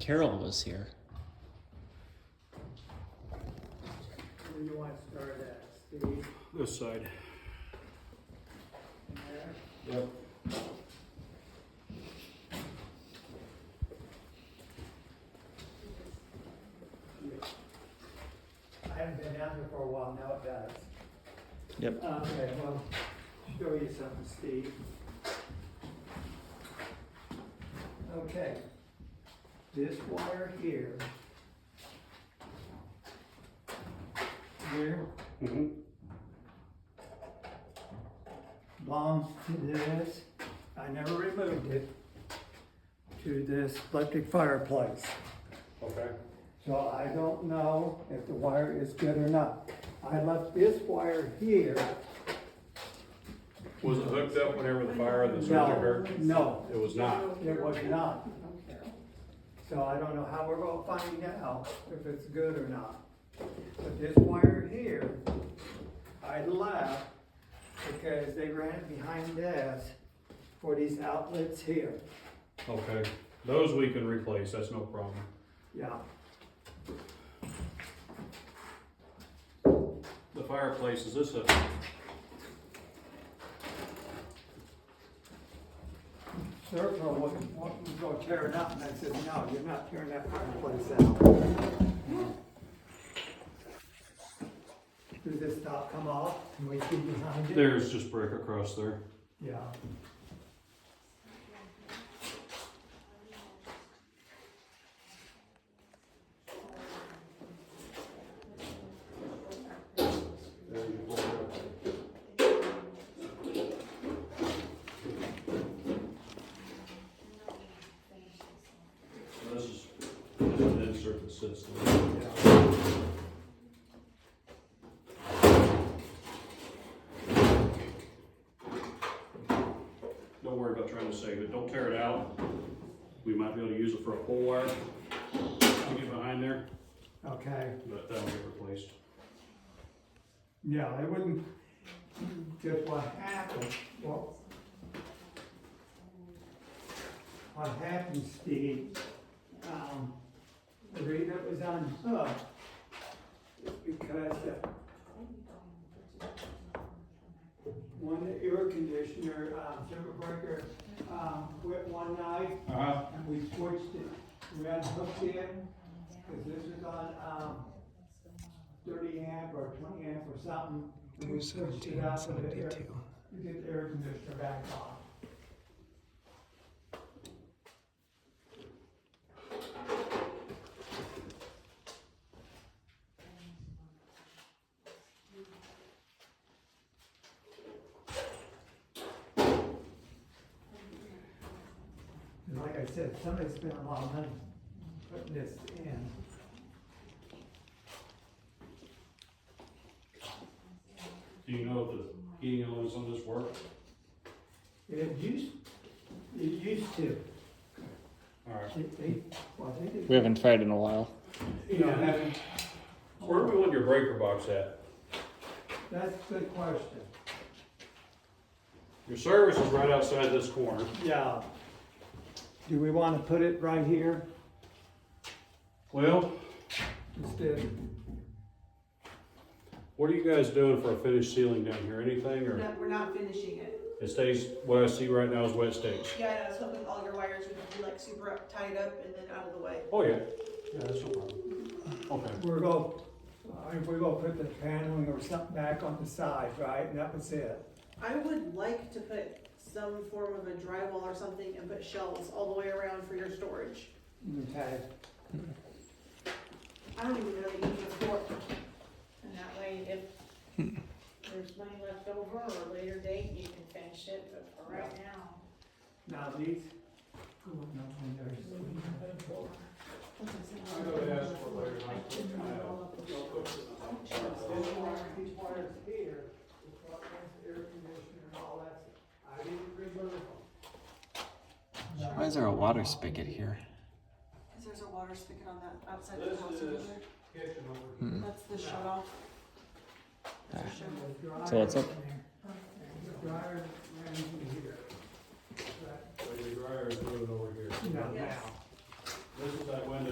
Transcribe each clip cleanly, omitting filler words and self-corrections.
Carol was here. Where do you want to start at, Steve? This side. In there? Yep. I haven't been down here for a while, now it does. Yep. Okay, well, show you something, Steve. Okay, this wire here. Here Mm-hmm. belongs to this, I never removed it, to this electric fireplace. Okay. So I don't know if the wire is good or not. I left this wire here. Was it hooked up whenever the fire and the surge No, occurred? no, It was not. it was not. So I don't know how we're gonna find out if it's good or not. But this wire here, I left because they ran it behind this for these outlets here. Okay. Those we can replace, that's no problem. Yeah, The fireplace, is this a, Circle was gonna tear it up, and I said, no, you're not tearing that fireplace out. Does this top come off? Can we see behind it? there's just brick across there. Yeah. So this is an insert that sits there. Yeah. Don't worry about trying to save it. Don't tear it out. We might be able to use it for a pole wire to get behind there, Okay, but that'll get replaced. yeah, it wouldn't, just what happened, well, what happened, Steve, the reason it was unhooked is because when the air conditioner, circuit breaker, quit one night, Uh-huh. and we switched it, we unhooked it, cause this is on, 30 amp or 20 amp or something. And we switched it up with the air, to get the air conditioner back on. And like I said, somebody spent a lot of money putting this in. Do you know if the heating elements on this work? It used to. Alright. They did. We haven't tried in a while. You know, having, Where do we want your breaker box at? that's a good question. Your service is right outside this corner. Yeah. Do we wanna put it right here Well, instead? what are you guys doing for a finished ceiling down here? Anything, or No, we're not finishing it. it stays, what I see right now is wet stakes? Yeah, I was hoping all your wires would be like super tied up and then out of the way. Oh, yeah. Yeah, that's no problem. Okay. We're gonna put the paneling or something back on the side, right? And that was it. I would like to put some form of a drywall or something and put shelves all the way around for your storage. Okay. I don't even know that you need a floor. And that way, if there's money left over or a later date, you can finish it, but for right now. Now these, go up now in there. I'm gonna ask for later. These wires here, is what runs the air conditioner and all that. I didn't remove them. Why is there a water spigot here? Cause there's a water spigot on that outside of This the house is over there. kitchen over here. That's the shut off. So what's up? The dryer ran into here. So your dryer is moving over here. Yeah, Yes. now. This is that window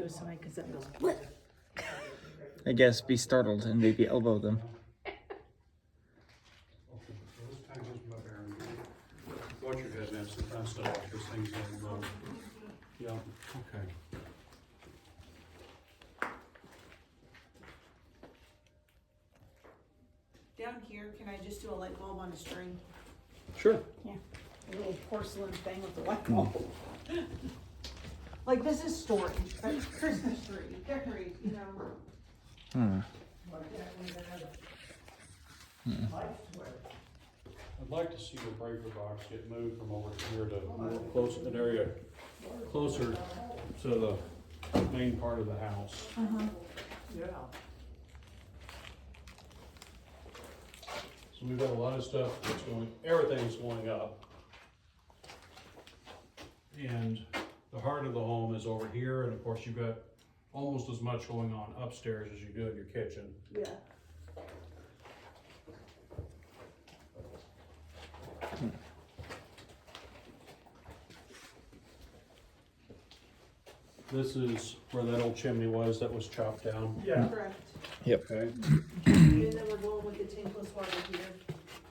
aside because that goes. What? I guess be startled and maybe elbow them. Okay, so this kind of gives me my bearing. Watch your head, man, sometimes stuff like this thing's going wrong. Yeah, okay. Down here, can I just do a light bulb on a string? Sure. A little porcelain thing with the light bulb. Like this is storage, but Christmas tree, decorate, you know. Hmm. I'd like to see the breaker box get moved from over here to more close, an area closer to the main part of the house. Yeah. So we've got a lot of stuff that's going, everything's going up. And the heart of the home is over here, and of course you've got almost as much going on upstairs as you do in your kitchen. Yeah. This is where that old chimney was that was chopped down. Yeah. Correct. Okay, And then we're going with the tankless water heater.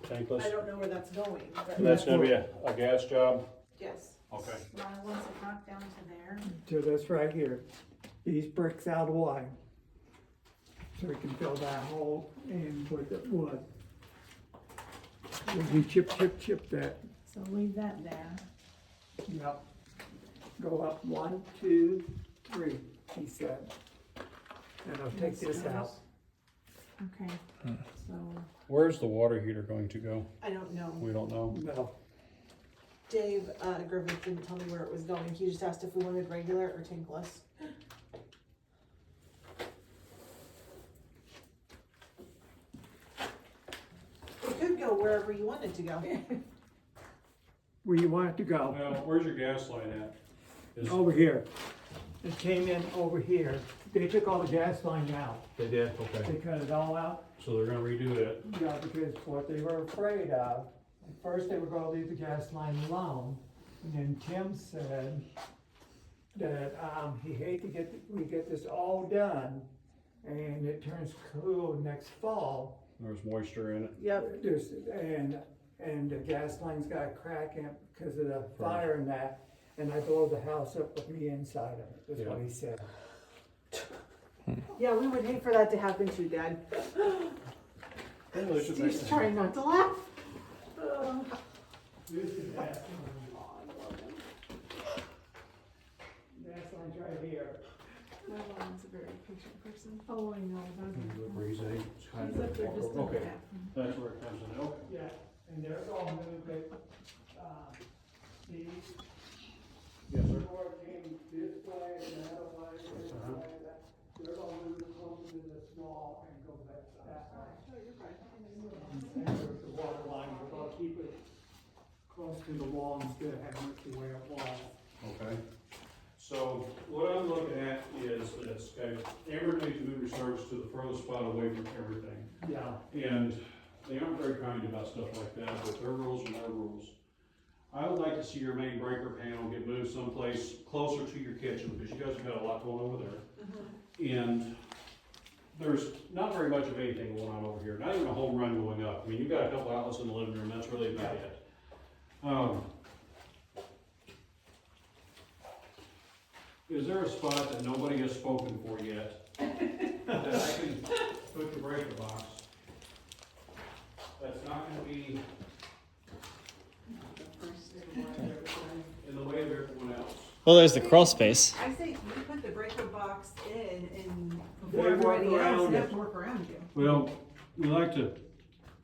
tankless. I don't know where that's going, but And that's gonna be a gas job? yes. Okay. Ron wants it knocked down to there. To this right here. These bricks out wide. So we can fill that hole in with the wood. We chip that. So leave that there. Yep. Go up 1, 2, 3, he said. And I'll take this out. Okay, so, Where's the water heater going to go? I don't know. We don't know. No, Dave Griffith didn't tell me where it was going. He just asked if we wanted regular or tankless. It could go wherever you want it to go. where you want it to go? Well, where's your gas line at? Is- Over here. It came in over here. They took all the gas line out. They did, okay. They cut it all out. So they're gonna redo it. Yeah, because what they were afraid of, at first they were gonna leave the gas line alone. And then Tim said that, he hate to we get this all done and it turns cool next fall. There's moisture in it. Yep. And the gas line's got a crack in it because of the fire and that. And I blow the house up with me inside of it, that's what he said. Yeah, we would hate for that to happen too, Dad. Steve's trying not to laugh. This is gas line. Gas line's right here. My mom's a very patient person. Oh, I know. Breeze eight. It's kind He's up there just in the Okay, bathroom. that's where it comes in, okay. Yeah, and they're gonna move it, Steve, Yes, sir. before it came this way and that way, this way, that, they're gonna move it closer to the small and go that way. And there's the water line, we're gonna keep it close to the wall instead of having it the way it was. Okay. So what I'm looking at is this, okay, Amber needs to move your service to the furthest spot away from everything. Yeah, And they aren't very kind about stuff like that, but their rules are their rules. I would like to see your main breaker panel get moved someplace closer to your kitchen, because you guys have got a lot going over there. And there's not very much of anything going on over here, not even a home run going up. I mean, you've got a couple outlets in the living room, that's really about it. Is there a spot that nobody has spoken for yet, that I can put the breaker box? That's not gonna be in the way of everyone else. Well, there's the crawl space. I say you put the breaker box in and They before work everybody else, around they it. have to work around you. Well, we like to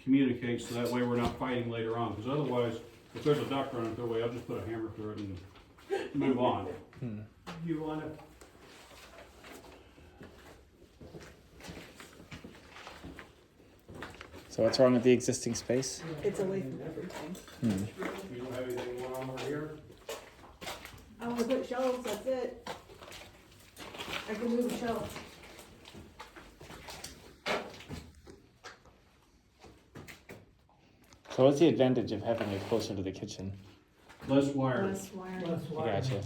communicate so that way we're not fighting later on, because otherwise, if there's a duck running through the way, I'll just put a hammer through it and move on. you wanna, So what's wrong with the existing space? It's away from everything. You don't have anything going on over here? I wanna put shelves, that's it. I can move a shelf. So what's the advantage of having it closer to the kitchen? Less wiring. Less wiring. that's I why. gotcha.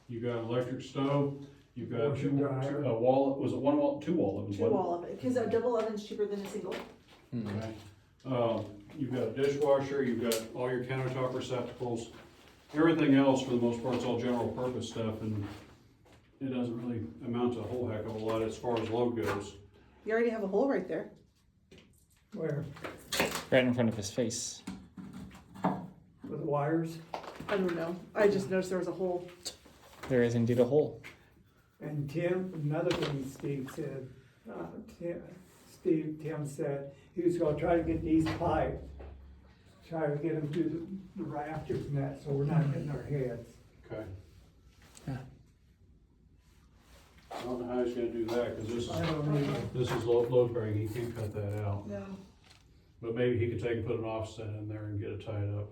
You got an electric stove, You've got Washer, dryer. a wall, was it one wall, two wall ovens? Two wasn't it? wall oven, because a double oven's cheaper than a single. Okay. You've got a dishwasher, you've got all your countertop receptacles. Everything else, for the most part, is all general purpose stuff, and it doesn't really amount to a whole heck of a lot as far as load goes. You already have a hole right there. Where, Right in front of his face. with the wires, I don't know, I just noticed there was a hole. There is indeed a hole. and Tim, another thing Steve said, Tim said, he was gonna try to get these pipes, try to get them through the rafters and that, so we're not hitting our heads. Okay. Yeah. I don't know how he's gonna do that, cause I don't either. this is load bearing, he can't cut that out. No. But maybe he could take and put an offset in there and get it tied up.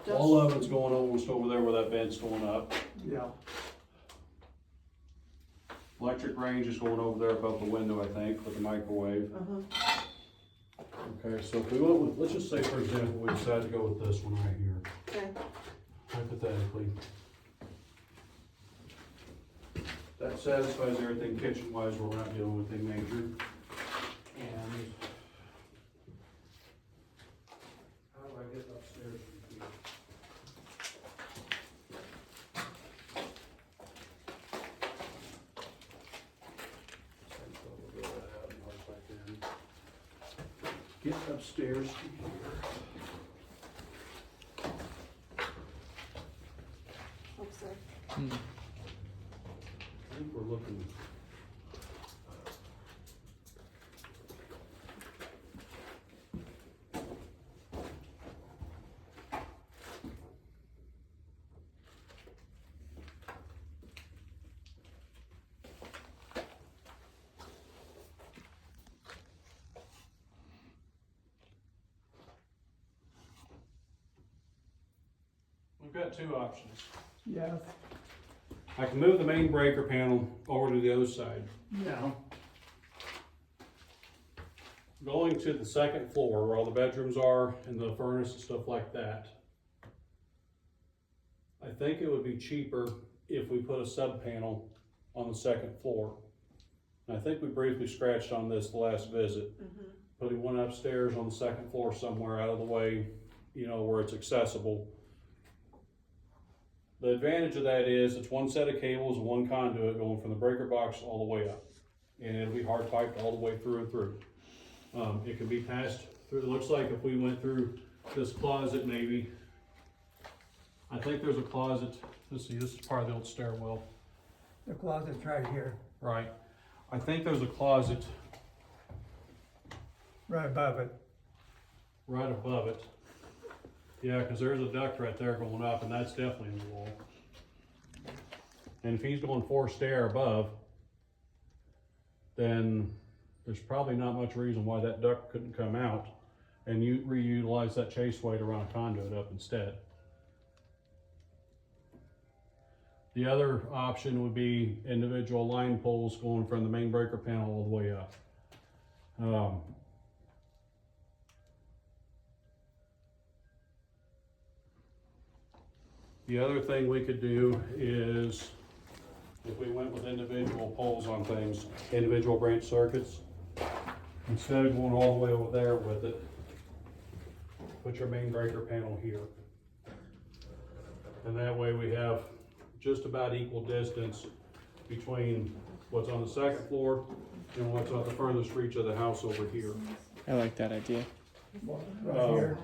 Wall oven's going almost over there where that vent's going up. Yeah, Electric range is going over there above the window, I think, with the microwave. Uh-huh. Okay, so if we went with, let's just say for example, we decided to go with this one right here, Okay. hypothetically. That satisfies everything kitchen wise, where we're not dealing with anything major. And how do I get upstairs from here? Get upstairs to here. Hope so. I think we're looking. We've got two options. yes, I can move the main breaker panel over to the other side. yeah, Going to the second floor where all the bedrooms are and the furnace and stuff like that. I think it would be cheaper if we put a sub panel on the second floor. And I think we briefly scratched on this the last visit. Putting one upstairs on the second floor somewhere out of the way, you know, where it's accessible. The advantage of that is it's one set of cables and one conduit going from the breaker box all the way up. And it'll be hard piped all the way through and through. It can be passed through, it looks like if we went through this closet maybe, I think there's a closet, let's see, this is part of the old stairwell, the closet's right here, right? I think there's a closet right above it. right above it. Yeah, cause there's a duct right there going up and that's definitely in the wall. And if he's going 4 stair above, then there's probably not much reason why that duct couldn't come out and you reutilize that chaseway to run a conduit up instead. The other option would be individual line poles going from the main breaker panel all the way up. The other thing we could do is, if we went with individual poles on things, individual branch circuits, instead of going all the way over there with it, put your main breaker panel here. And that way we have just about equal distance between what's on the second floor and what's on the furthest reach of the house over here. I like that idea. Right here,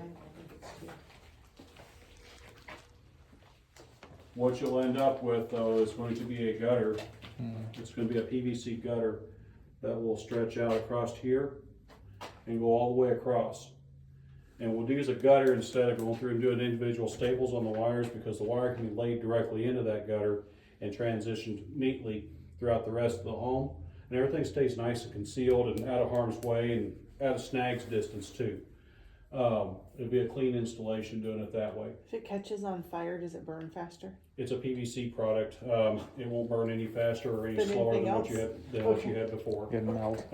What you'll end up with though is going to be a gutter. It's gonna be a PVC gutter that will stretch out across here and go all the way across. And we'll use a gutter instead of going through and doing individual staples on the wires, because the wire can be laid directly into that gutter and transitioned neatly throughout the rest of the home. And everything stays nice and concealed and out of harm's way and out of snags distance too. It'll be a clean installation doing it that way. If it catches on fire, does it burn faster? It's a PVC product. It won't burn any faster or any Than slower than anything what you else? had, what you had before. Good melt.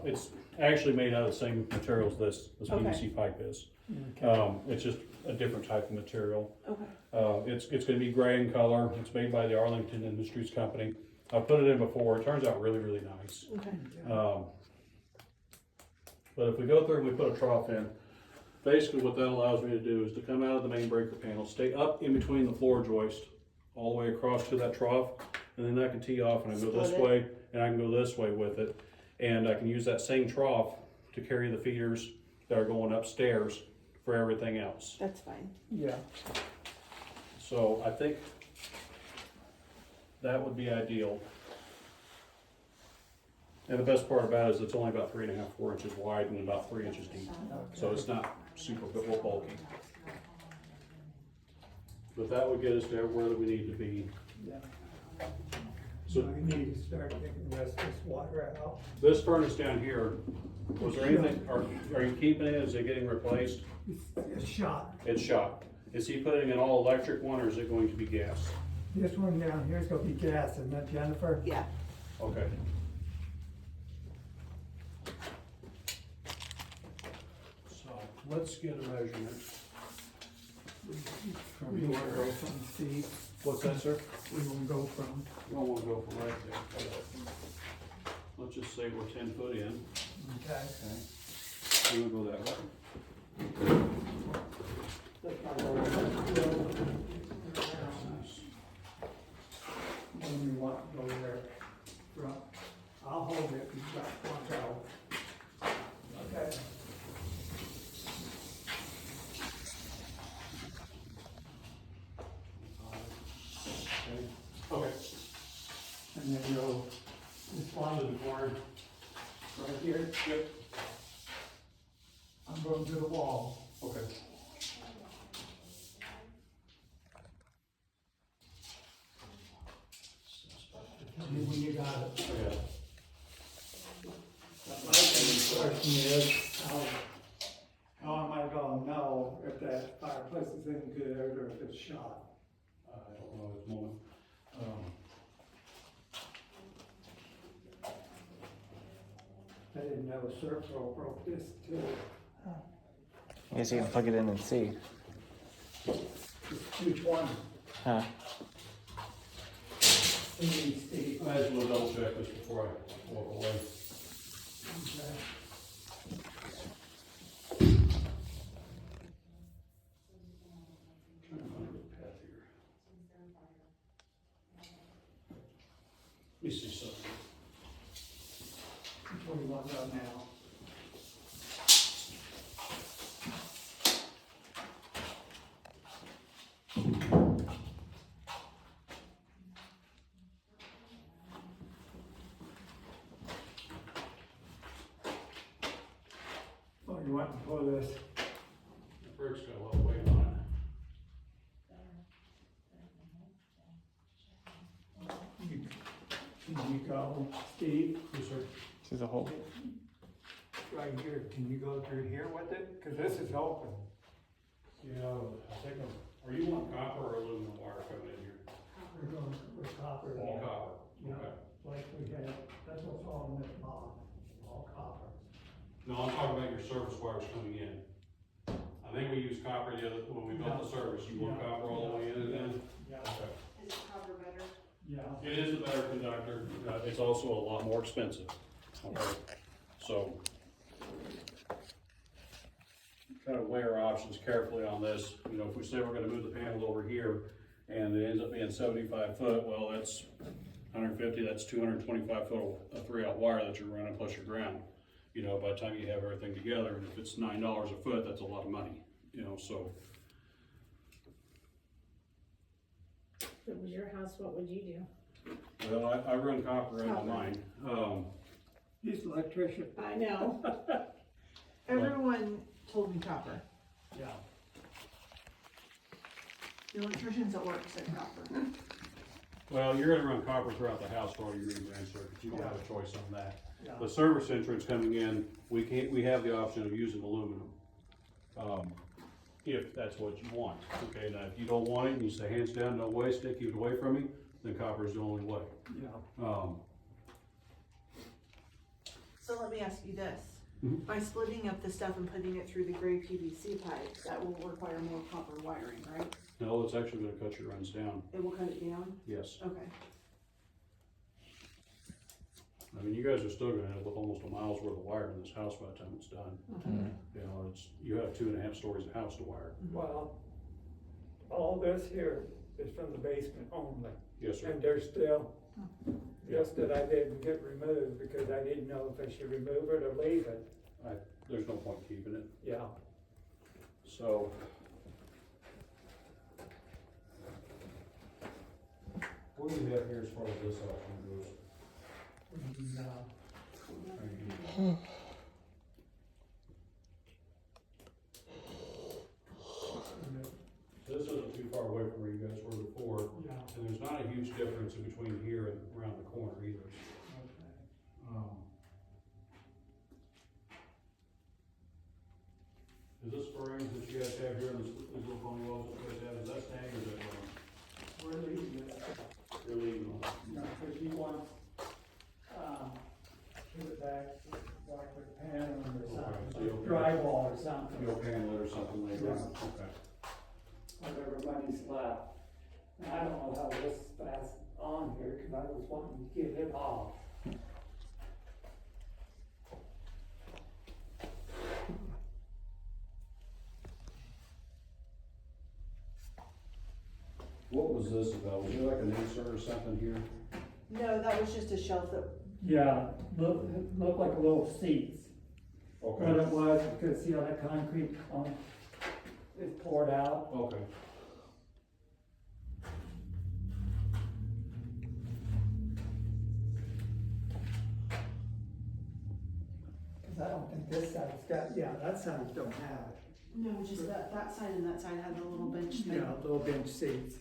It's actually made out of the same materials this Okay. PVC pipe is. It's just a different type of material. Okay. It's gonna be gray in color. It's made by the Arlington Industries Company. I've put it in before. It turns out really, really nice. Okay. But if we go through and we put a trough in, basically what that allows me to do is to come out of the main breaker panel, stay up in between the floor joist, all the way across to that trough, and then I can tee off and I go this Split it. way, and I can go this way with it. And I can use that same trough to carry the feeders that are going upstairs for everything else. That's fine. Yeah, So I think that would be ideal. And the best part about it is it's only about 3.5, 4 inches wide and about 3 inches deep. So it's not super bulky. But that would get us to everywhere that we need to be. yeah. So So we need to start taking the rest of this water out. this furnace down here, was there anything, are you keeping it? Is it getting replaced? It's shot. It's shot. Is he putting an all electric one or is it going to be gas? This one down here is gonna be gas, isn't it, Jennifer? Yeah. Okay. So let's get a measurement. We wanna go from Steve, What's that, sir? we wanna go from, You don't wanna go from right there. Let's just say we're 10 foot in. okay? Okay. We'll go that way. Let's not go there. When we want to go there, from, I'll hold it, we've got one out. Okay? Okay. And then you'll, this one, To the corner. right here, Yep. I'm going to the wall. Okay. Tell me when you got it. Okay. My question is, how am I gonna know if that fireplace is any good or if it's shot? I don't know at this moment. I didn't know Serpro broke this too. I guess you can plug it in and see. Which one? Huh. Steve. I just want to double check this before I walk away. Okay. Trying to find a good path here. Let me see something. Which one you want to know now? Oh, you want to pull this? The brick's got a lot of weight on Can you go, Steve, it. Yes, sir. See the hole? right here, can you go through here with it? Cause this is open. Yeah, I think are you want copper or aluminum wire coming in here? We're going with copper. All copper. Yeah, Okay. like we had, that's what's on this bottom, all copper. No, I'm talking about your service wires coming in. I think we used copper the other, when we built the service. You want Yeah. copper all the way in and then? Yeah, Okay. Is it cover better? yeah. It is a better conductor, it's also a lot more expensive. Okay, so. Kind of weigh our options carefully on this, you know, if we say we're gonna move the panels over here and it ends up being 75 foot, well, that's 150, that's 225 foot of 3/0 wire that you're running plus your ground. You know, by the time you have everything together, and if it's $9 a foot, that's a lot of money, you know, so. If it was your house, what would you do? Well, I run copper into mine, He's an electrician. I know. Everyone told me copper. Yeah. The electricians at work said copper. well, you're gonna run copper throughout the house for all your grand circuits, you don't have a choice on that. Yeah. The service entrance coming in, we have the option of using aluminum. If that's what you want, okay, now if you don't want it, and you say hands down, no way, stay, keep it away from me, then copper is the only way. Yeah. So let me ask you this. By splitting up the stuff and putting it through the gray PVC pipe, that will require more copper wiring, right? No, it's actually gonna cut your runs down, It will cut it down? yes. Okay. I mean, you guys are still gonna end up with almost a mile's worth of wire in this house by the time it's done. You know, you have 2.5 stories of house to wire. Well, all this here is from the basement only. Yes, sir. And there's still, just that I didn't get removed because I didn't know if I should remove it or leave it. There's no point keeping it. Yeah. So. What do we have here as far as this option goes? This isn't too far away from where you guys were before, Yeah. and there's not a huge difference in between here and around the corner either. Is this springs that you guys have here, these little phone walls that you guys have, is that staying or is that going? We're leaving it. You're leaving them? No, because he wants, give it back like with paneling or Okay, so something, you'll- drywall or something. You'll panel it or something later on, Yeah. okay. Whatever money's left. And I don't know how this fast on here, cause I was wanting to get it off. What was this about? Was there like an insert or something here? No, that was just a shelf that, Yeah, looked like a little seats. What it was, because see how that concrete is poured out? Okay. Cause I don't think this side's got, yeah, that side don't have it. no, just that side and that side had the little bench thing. Yeah, little bench seats.